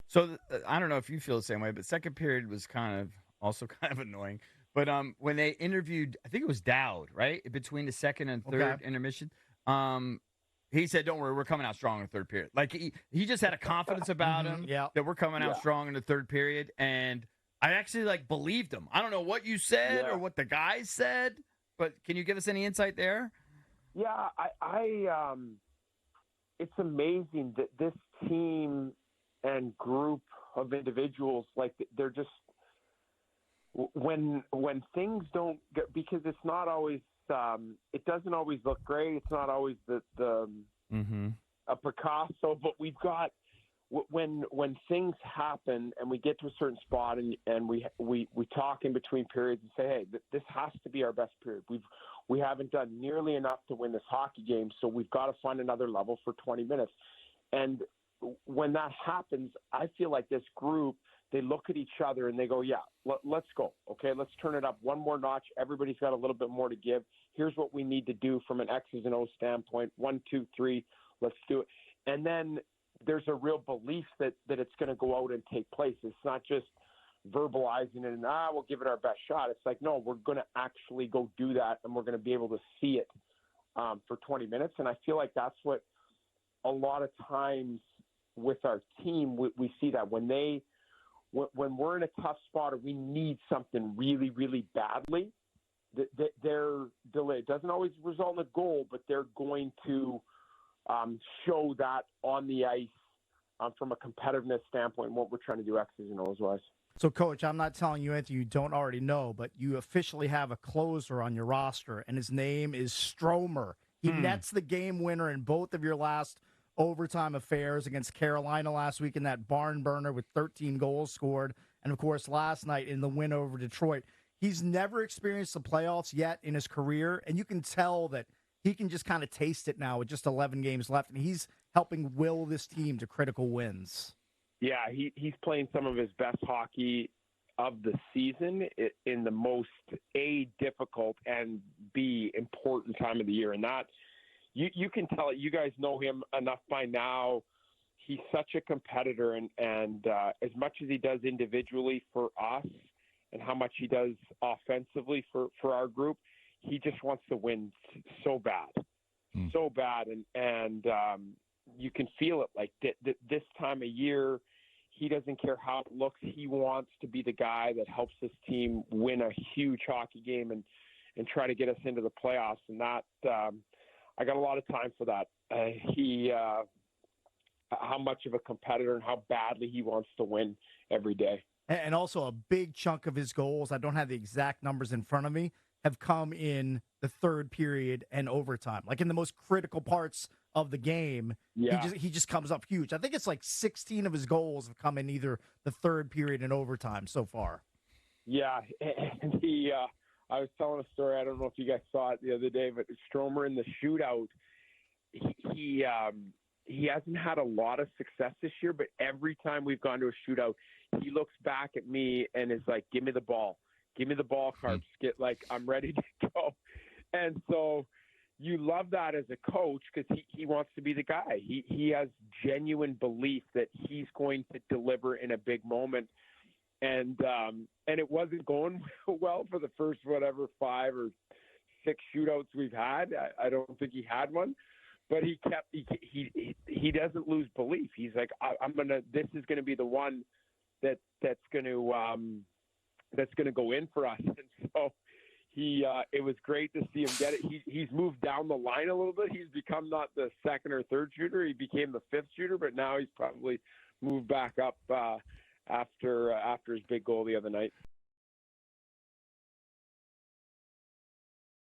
So I don't know if you feel the same way, but second period was kind of also kind of annoying. But when they interviewed, I think it was Dowd, right, between the second and Okay. third intermission, he said, "Don't worry, we're coming out strong in the third period." Like he just had a confidence about him Yeah. that we're coming out strong in the third period, and I actually believed him. I don't know what you said or what the guys said, but can you give us any insight there? Yeah, it's amazing that this team and group of individuals, they're just when things don't get, because it's not always it doesn't always look great. It's not always a Picasso, but we've got when things happen and we get to a certain spot and we talk in between periods and say, hey, this has to be our best period. We haven't done nearly enough to win this hockey game, so we've got to find another level for 20 minutes. And when that happens, I feel like this group, they look at each other and they go, yeah, let's go. Okay, let's turn it up one more notch. Everybody's got a little bit more to give. Here's what we need to do from an X's and O's standpoint. 1, 2, 3, let's do it. And then there's a real belief that it's going to go out and take place. It's not just verbalizing it and, we'll give it our best shot. It's like, no, we're going to actually go do that, and we're going to be able to see it for 20 minutes. And I feel like that's what a lot of times with our team, we see that when we're in a tough spot or we need something really, really badly, they're delayed. It doesn't always result in a goal, but they're going to show that on the ice from a competitiveness standpoint, what we're trying to do X's and O's wise. So, Coach, I'm not telling you anything you don't already know, but you officially have a closer on your roster, and his name is Stromer. He nets the game winner in both of your last overtime affairs against Carolina last week in that barn burner with 13 goals scored, and, of course, last night in the win over Detroit. He's never experienced the playoffs yet in his career, and you can tell that he can just kind of taste it now with just 11 games left, and he's helping will this team to critical wins. Yeah, he's playing some of his best hockey of the season in the most, A, difficult, and B, important time of the year. And that, you can tell it. You guys know him enough by now. He's such a competitor, and as much as he does individually for us and how much he does offensively for our group, he just wants to win so bad. So bad. And you can feel it like this time of year. He doesn't care how it looks. He wants to be the guy that helps this team win a huge hockey game and try to get us into the playoffs. And that, I got a lot of time for that. How much of a competitor and how badly he wants to win every day. And also a big chunk of his goals, I don't have the exact numbers in front of me, have come in the third period and overtime. Like in the most critical parts of the game, he just comes up huge. I think it's like 16 of his goals have come in either the third period and overtime so far. Yeah, and I was telling a story, I don't know if you guys saw it the other day, but Stromer in the shootout, he hasn't had a lot of success this year, but every time we've gone to a shootout, he looks back at me and is like, give me the ball. Give me the ball, Carps. I'm ready to go. And so you love that as a coach because he wants to be the guy. He has genuine belief that he's going to deliver in a big moment. And it wasn't going well for the first, 5 or 6 shootouts we've had. I don't think he had one. But he doesn't lose belief. He's like, this is going to be the one that's going to go in for us. And so it was great to see him get it. He's moved down the line a little bit. He's become not the second or third shooter. He became the fifth shooter, but now he's probably moved back up after his big goal the other night.